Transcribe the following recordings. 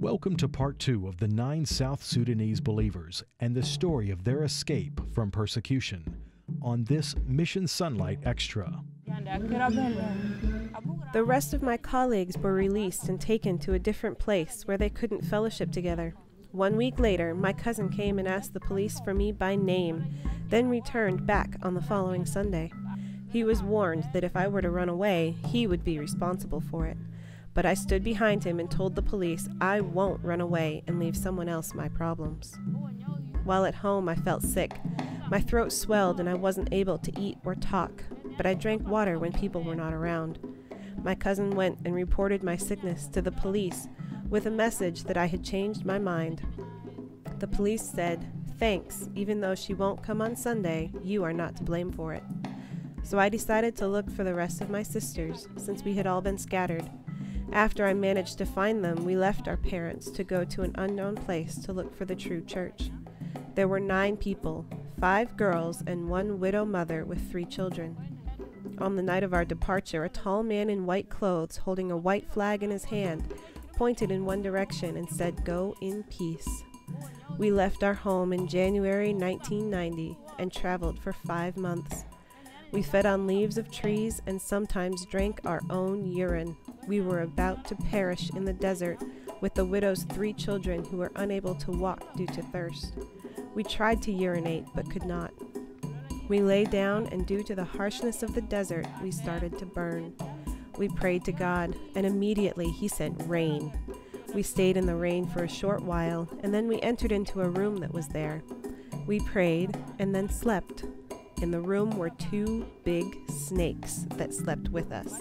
Welcome to part 2 of the 9 South Sudanese believers and the story of their escape from persecution on this Mission Sonlight Extra. The rest of my colleagues were released and taken to a different place where they couldn't fellowship together. 1 week later, my cousin came and asked the police for me by name, then returned back on the following Sunday. He was warned that if I were to run away, he would be responsible for it. But I stood behind him and told the police I won't run away and leave someone else my problems. While at home, I felt sick. My throat swelled and I wasn't able to eat or talk, but I drank water when people were not around. My cousin went and reported my sickness to the police with a message that I had changed my mind. The police said, "Thanks, even though she won't come on Sunday, you are not to blame for it." So I decided to look for the rest of my sisters, since we had all been scattered. After I managed to find them, we left our parents to go to an unknown place to look for the true church. There were 9 people, 5 girls and 1 widow mother with 3 children. On the night of our departure, a tall man in white clothes, holding a white flag in his hand, pointed in one direction and said, "Go in peace." We left our home in January 1990 and traveled for 5 months. We fed on leaves of trees and sometimes drank our own urine. We were about to perish in the desert with the widow's 3 children who were unable to walk due to thirst. We tried to urinate but could not. We lay down, and due to the harshness of the desert, we started to burn. We prayed to God, and immediately He sent rain. We stayed in the rain for a short while, and then we entered into a room that was there. We prayed and then slept. In the room were 2 big snakes that slept with us.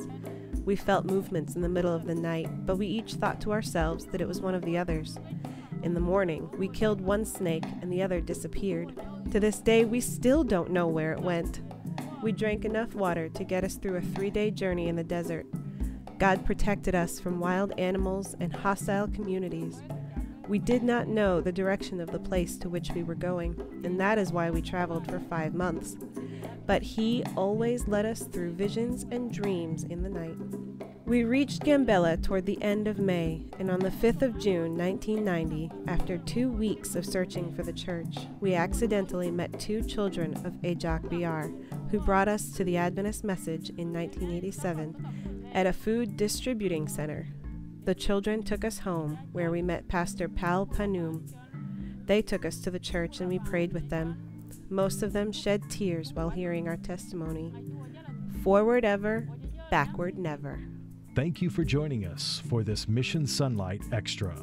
We felt movements in the middle of the night, but we each thought to ourselves that it was one of the others. In the morning, we killed 1 snake and the other disappeared. To this day, we still don't know where it went. We drank enough water to get us through a 3-day journey in the desert. God protected us from wild animals and hostile communities. We did not know the direction of the place to which we were going, and that is why we traveled for 5 months. But He always led us through visions and dreams in the night. We reached Gambela toward the end of May, and on the 5th of June 1990, after 2 weeks of searching for the church, we accidentally met 2 children of Ajak BR, who brought us to the Adventist message in 1987 at a food distributing center. The children took us home, where we met Pastor Pal Panum. They took us to the church and we prayed with them. Most of them shed tears while hearing our testimony. Forward ever, backward never. Thank you for joining us for this Mission Sonlight Extra.